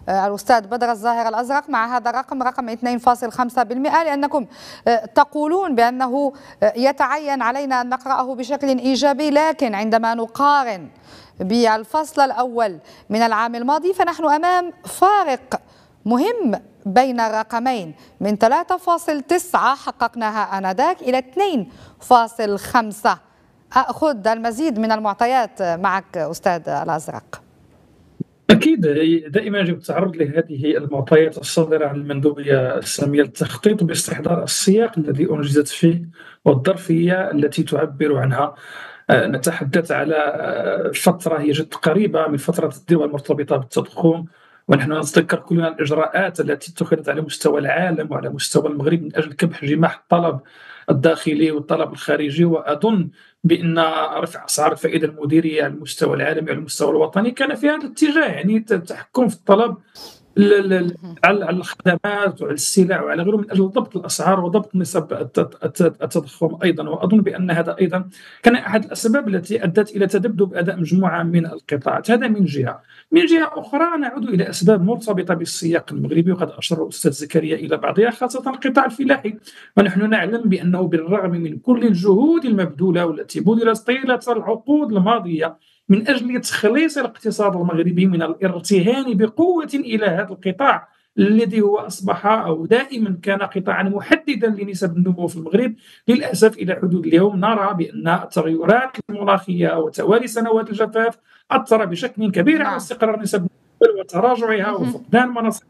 الأستاذ بدر الظاهر الأزرق مع هذا الرقم، رقم 2.5%، لأنكم تقولون بأنه يتعين علينا أن نقرأه بشكل إيجابي، لكن عندما نقارن بالفصل الأول من العام الماضي فنحن أمام فارق مهم بين الرقمين، من 3.9 حققناها آنذاك إلى 2.5. أخذ المزيد من المعطيات معك أستاذ الأزرق. أكيد دائما يجب التعرض لهذه المعطيات الصادرة عن المندوبية السامية للتخطيط باستحضار السياق الذي أنجزت فيه والظرفية التي تعبر عنها. نتحدث على فترة هي جد قريبة من فترة الدول المرتبطة بالتضخم، ونحن نتذكر كلنا الإجراءات التي اتخذت على مستوى العالم وعلى مستوى المغرب من أجل كبح جماح الطلب الداخلي والطلب الخارجي. وأظن بأن رفع أسعار الفائدة المديرية على المستوى العالمي وعلى المستوى الوطني كان في هذا الاتجاه، يعني التحكم في الطلب على الخدمات وعلى السلع وعلى غيره من اجل ضبط الاسعار وضبط نسب التضخم ايضا. واظن بان هذا ايضا كان احد الاسباب التي ادت الى تذبذب اداء مجموعه من القطاعات. هذا من جهه. من جهه اخرى نعود الى اسباب مرتبطه بالسياق المغربي، وقد اشار الاستاذ زكريا الى بعضها، خاصه القطاع الفلاحي. ونحن نعلم بانه بالرغم من كل الجهود المبذوله والتي بذلت طيله العقود الماضيه من أجل تخليص الاقتصاد المغربي من الارتهان بقوة إلى هذا القطاع الذي هو أصبح أو دائما كان قطاعا محددا لنسب النمو في المغرب، للأسف إلى حدود اليوم نرى بأن التغيرات المناخية وتوالي سنوات الجفاف أثر بشكل كبير على استقرار نسب النمو وتراجعها وفقدان مناصب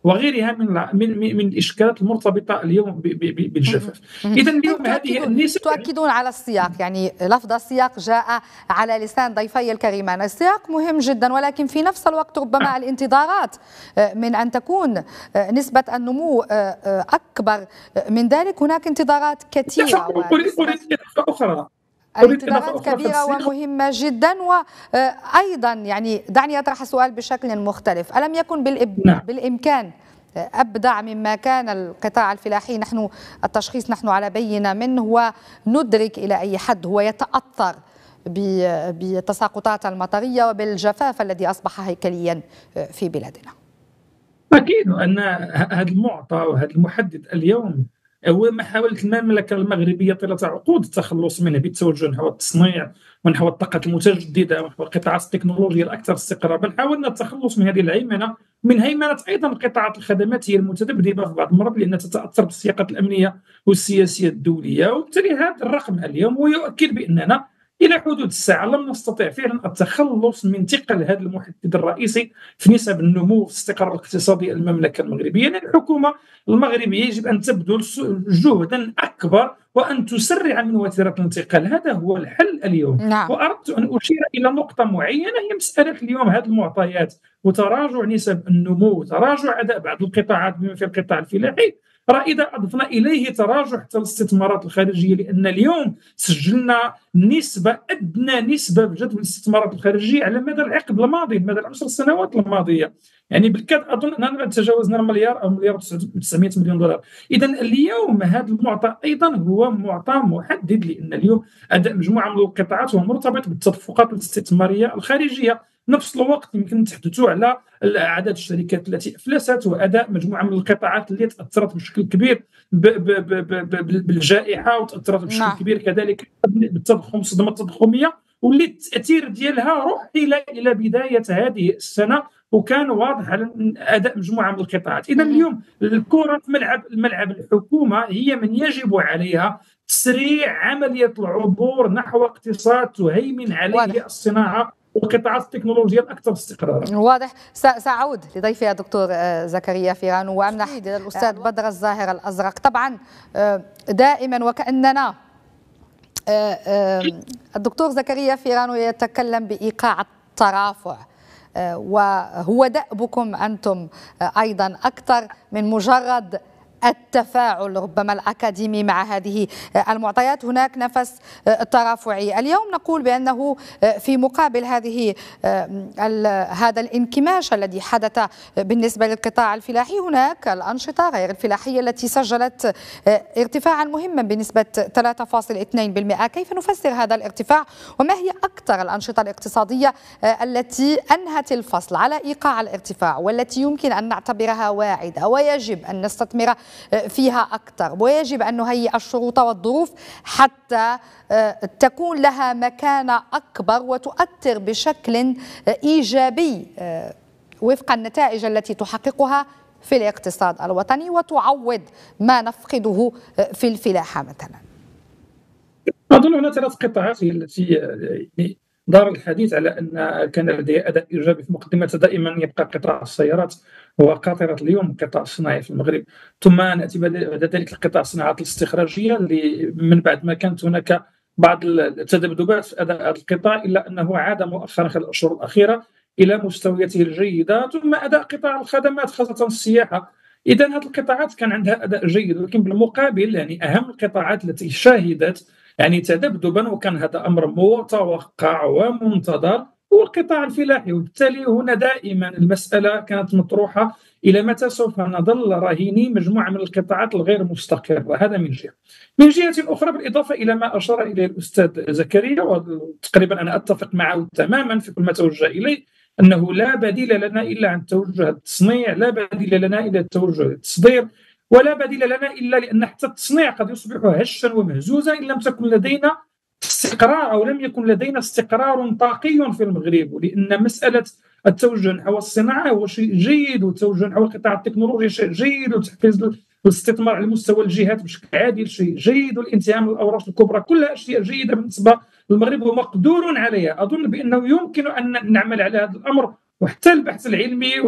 وغيرها من الاشكالات المرتبطه اليوم بالجفاف. اذا اليوم هذه النسب تؤكدون على السياق، يعني لفظ السياق جاء على لسان ضيفي الكريمان، السياق مهم جدا، ولكن في نفس الوقت ربما الانتظارات من ان تكون نسبه النمو اكبر من ذلك. هناك انتظارات كثيره اخرى، الانتظارات كبيرة ومهمة جدا. وأيضا يعني دعني أطرح السؤال بشكل مختلف، ألم يكن بالإمكان أبدع مما كان القطاع الفلاحي؟ نحن التشخيص نحن على بينة منه، وندرك إلى أي حد هو يتأثر بالتساقطات المطرية وبالجفاف الذي أصبح هيكليا في بلادنا. أكيد أن هذا المعطى وهذا المحدد اليوم هو محاولة المملكة المغربية طيلة عقود التخلص منه بالتوجه نحو التصنيع ونحو الطاقة المتجددة ونحو القطاعات التكنولوجية الأكثر استقرارا. حاولنا التخلص من هذه الهيمنة، من هيمنة أيضا القطاعات الخدمات هي المتذبذبة في بعض المرات لأنها تتأثر بالسياقات الأمنية والسياسية الدولية. وبالتالي هذا الرقم اليوم هو يؤكد بأننا إلى حدود الساعة لم نستطع فعلا التخلص من ثقل هذا المحدد الرئيسي في نسب النمو في الاستقرار الاقتصادي المملكة المغربية. يعني الحكومة المغربية يجب أن تبذل جهدا أكبر وأن تسرع من وتيرة الانتقال. هذا هو الحل اليوم. وأردت أن أشير إلى نقطة معينة هي مسألة اليوم هذه المعطيات وتراجع نسب النمو وتراجع أداء بعض القطاعات بما في القطاع الفلاحي. إذا أضفنا إليه تراجع حتى الاستثمارات الخارجية، لأن اليوم سجلنا نسبة أدنى نسبة بجد من الاستثمارات الخارجية على مدى العقد الماضي، مدى 10 سنوات الماضية، يعني بالكاد أظن أننا تجاوزنا المليار أو مليار 900 مليون دولار. إذا اليوم هذا المعطى أيضا هو معطى محدد، لأن اليوم أداء مجموعة من القطاعات هو مرتبط بالتدفقات الاستثمارية الخارجية. نفس الوقت يمكن نتحدثوا على عدد الشركات التي افلست واداء مجموعه من القطاعات التي تاثرت بشكل كبير بالجائحه وتاثرت بشكل كبير كذلك بالتضخم، الصدمه التضخميه، واللي التاثير ديالها رحل الى بدايه هذه السنه وكان واضح على اداء مجموعه من القطاعات. اذا اليوم الكره في ملعب الحكومه هي من يجب عليها تسريع عمليه العبور نحو اقتصاد تهيمن عليه الصناعه والقطاعات التكنولوجيا الأكثر استقرارا. واضح. سأعود لضيفي الدكتور زكريا فيران وأمنح للأستاذ بدر الظاهر الأزرق. طبعا دائما وكأننا الدكتور زكريا فيران يتكلم بإيقاع الترافع، وهو دأبكم أنتم أيضا أكثر من مجرد التفاعل ربما الأكاديمي مع هذه المعطيات. هناك نفس ترافعي. اليوم نقول بأنه في مقابل هذا الانكماش الذي حدث بالنسبة للقطاع الفلاحي، هناك الأنشطة غير الفلاحية التي سجلت ارتفاعا مهما بنسبة 3.2%. كيف نفسر هذا الارتفاع، وما هي أكثر الأنشطة الاقتصادية التي أنهت الفصل على إيقاع الارتفاع والتي يمكن أن نعتبرها واعدة ويجب أن نستثمر فيها أكثر، ويجب أن نهيئ الشروط والظروف حتى تكون لها مكانة أكبر وتؤثر بشكل إيجابي وفق النتائج التي تحققها في الاقتصاد الوطني وتعوض ما نفقده في الفلاحة مثلا؟ أظن هنا 3 قطاعات هي التي دار الحديث على أن كان لديها أداء إيجابي في مقدمتها. دائما يبقى قطاع السيارات هو قاطرة اليوم، القطاع الصناعي في المغرب، ثم نأتي بعد ذلك القطاع الصناعات الاستخراجية اللي من بعد ما كانت هناك بعض التذبذبات في أداء هذا القطاع إلا أنه عاد مؤخرا خلال الأشهر الأخيرة إلى مستوياته الجيدة، ثم أداء قطاع الخدمات خاصة السياحة. إذا هذه القطاعات كان عندها أداء جيد، ولكن بالمقابل يعني أهم القطاعات التي شهدت يعني تذبذبا، وكان هذا امر متوقع ومنتظر، هو القطاع الفلاحي. وبالتالي هنا دائما المساله كانت مطروحه الى متى سوف نظل رهينين مجموعه من القطاعات الغير مستقره. هذا من جهه. من جهه اخرى، بالاضافه الى ما اشار اليه الاستاذ زكريا، وتقريبا انا اتفق معه تماما في كل ما توجه اليه، انه لا بديل لنا الا عن توجه التصنيع، لا بديل لنا الا توجه التصدير، ولا بديل لنا الا لان حتى التصنيع قد يصبح هشا ومهزوزا ان لم تكن لدينا استقرار او لم يكن لدينا استقرار طاقي في المغرب. ولان مساله التوجه نحو الصناعه هو شيء جيد، والتوجه نحو القطاع التكنولوجي شيء جيد، وتحفيز الاستثمار على مستوى الجهات بشكل عادل شيء جيد، والانتهاء من الاوراق الكبرى كلها اشياء جيده بالنسبه للمغرب ومقدور عليها. اظن بانه يمكن ان نعمل على هذا الامر، وحتى البحث العلمي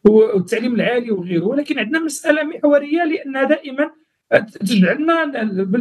والتعليم العالي وغيره. ولكن عندنا مساله محوريه لانها دائما تجعلنا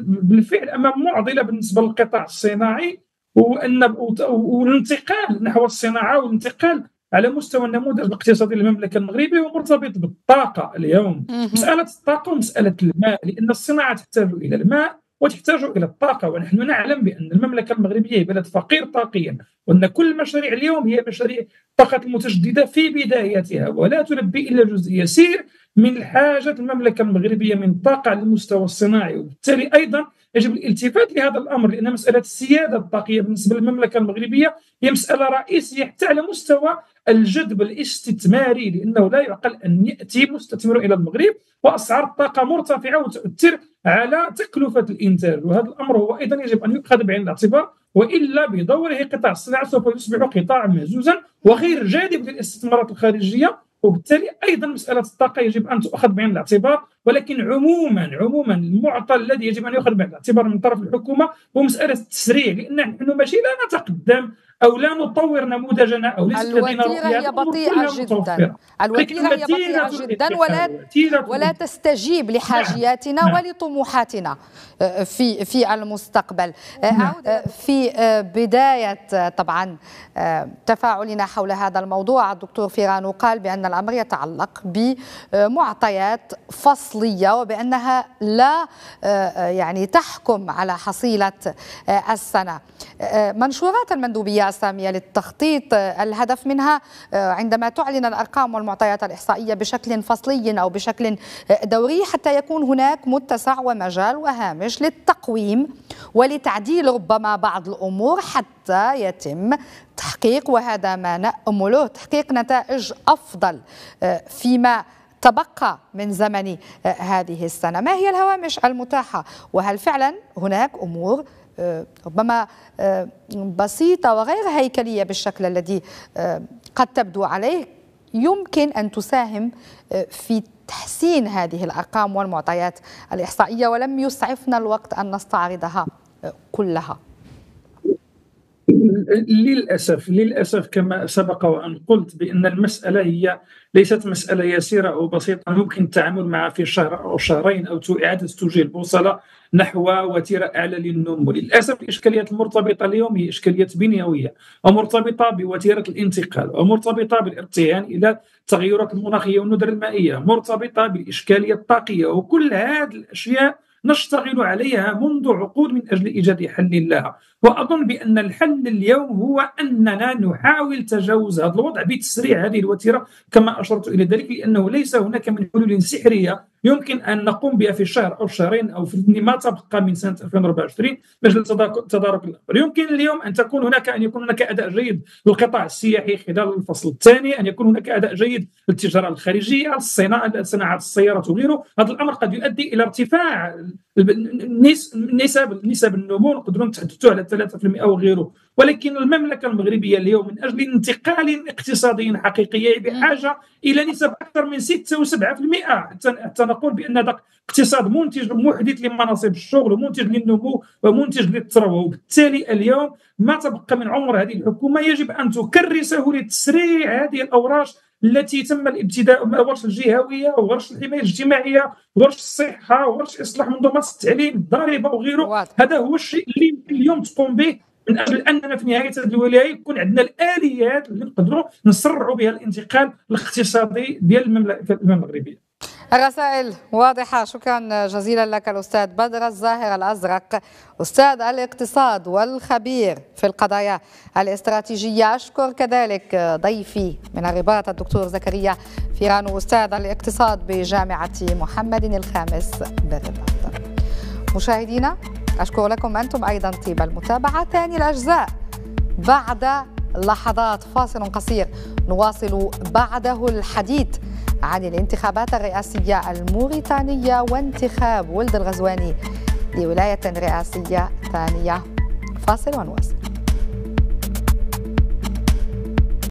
بالفعل امام معضله بالنسبه للقطاع الصناعي، والانتقال نحو الصناعه والانتقال على مستوى النموذج الاقتصادي للمملكه المغربيه هو مرتبط بالطاقه اليوم. مساله الطاقه ومساله الماء، لان الصناعه تحتاج الى الماء وتحتاج الى الطاقه، ونحن نعلم بان المملكه المغربيه هي بلد فقير طاقيا، وان كل المشاريع اليوم هي مشاريع الطاقه المتجدده في بدايتها ولا تلبي الا جزء يسير من حاجه المملكه المغربيه من طاقه على المستوى الصناعي. وبالتالي ايضا يجب الالتفات لهذا الامر، لان مساله السياده الطاقيه بالنسبه للمملكه المغربيه هي مساله رئيسيه حتى على مستوى الجذب الاستثماري، لانه لا يعقل ان ياتي مستثمر الى المغرب واسعار الطاقه مرتفعه وتؤثر على تكلفه الانتاج. وهذا الامر هو ايضا يجب ان يؤخذ بعين الاعتبار، والا بدوره قطاع الصناعه سوف يصبح قطاعا مهزوزا وغير جاذب للاستثمارات الخارجيه. وبالتالي ايضا مساله الطاقه يجب ان تؤخذ بعين الاعتبار. ولكن عموما المعطى الذي يجب ان يؤخذ بعين الاعتبار من طرف الحكومه هو مساله التسريع، لان نحن ماشي لا نتقدم او لا نطور نموذجنا او ليس لدينا الوتيره هي بطيئه جدا، الوتيره هي بطيئه جدا ولا تستجيب لحاجياتنا ولطموحاتنا في المستقبل. أعود في بدايه طبعا تفاعلنا حول هذا الموضوع. الدكتور فيران قال بان الامر يتعلق بمعطيات فصليه وبانها لا يعني تحكم على حصيله السنه. منشورات المندوبيه الساميه للتخطيط الهدف منها عندما تعلن الارقام والمعطيات الاحصائيه بشكل فصلي او بشكل دوري حتى يكون هناك متسع ومجال وهامش للتقويم ولتعديل ربما بعض الامور حتى يتم تحقيق، وهذا ما نأمله، تحقيق نتائج افضل فيما تبقى من زمن هذه السنه. ما هي الهوامش المتاحه، وهل فعلا هناك امور ربما بسيطة وغير هيكلية بالشكل الذي قد تبدو عليه يمكن أن تساهم في تحسين هذه الأرقام والمعطيات الإحصائية، ولم يسعفنا الوقت أن نستعرضها كلها؟ للأسف كما سبق وأن قلت بأن المسألة هي ليست مسألة يسيرة أو بسيطة يمكن التعامل معها في شهر أو شهرين أو إعادة توجيه البوصلة نحو وتيرة أعلى للنمو. للأسف الإشكاليات المرتبطة اليوم هي إشكاليات بنيوية ومرتبطة بوتيرة الانتقال ومرتبطة بالارتهان إلى التغيرات المناخية والندرة المائية، مرتبطة بالإشكالية الطاقية، وكل هذه الأشياء نشتغل عليها منذ عقود من أجل إيجاد حل لها. وأظن بأن الحل اليوم هو أننا نحاول تجاوز هذا الوضع بتسريع هذه الوتيرة كما أشرت إلى ذلك، لأنه ليس هناك من حلول سحرية يمكن أن نقوم بها في شهر أو شهرين أو في ما تبقى من سنة 2024 من أجل تدارك الأمر. يمكن اليوم أن يكون هناك أداء جيد للقطاع السياحي خلال الفصل الثاني، أن يكون هناك أداء جيد للتجارة الخارجية، صناعة السيارات وغيره. هذا الأمر قد يؤدي إلى ارتفاع نسب النمو، نقدروا نتحدثوا على 3% وغيره. ولكن المملكة المغربية اليوم من أجل انتقال اقتصادي حقيقي بحاجة إلى نسب أكثر من 6 و7%، حتى نقول بأن هذا اقتصاد منتج محدث لمناصب الشغل ومنتج للنمو ومنتج للثروة. وبالتالي اليوم ما تبقى من عمر هذه الحكومة يجب أن تكرسه لتسريع هذه الأوراش التي تم الابتداء، ورش الجهويه وورش الحمايه الاجتماعيه وورش الصحه وورش اصلاح منظومات التعليم الضريبه وغيره. هذا هو الشيء اللي اليوم تقوم به من اجل اننا في نهايه هذه الولايه يكون عندنا الاليات اللي نقدروا نسرعوا بها الانتقال الاقتصادي ديال المملكه المغربيه. الرسائل واضحة. شكرا جزيلا لك الأستاذ بدر الزاهر الأزرق، أستاذ الاقتصاد والخبير في القضايا الاستراتيجية. أشكر كذلك ضيفي من الرباط الدكتور زكريا فيرانو، أستاذ الاقتصاد بجامعة محمد الخامس بالرباط. مشاهدينا أشكر لكم أنتم أيضا طيب المتابعة. ثاني الأجزاء بعد لحظات، فاصل قصير نواصل بعده الحديث عن الانتخابات الرئاسية الموريتانية وانتخاب ولد الغزواني لولاية رئاسية ثانية. فاصل ونواصل.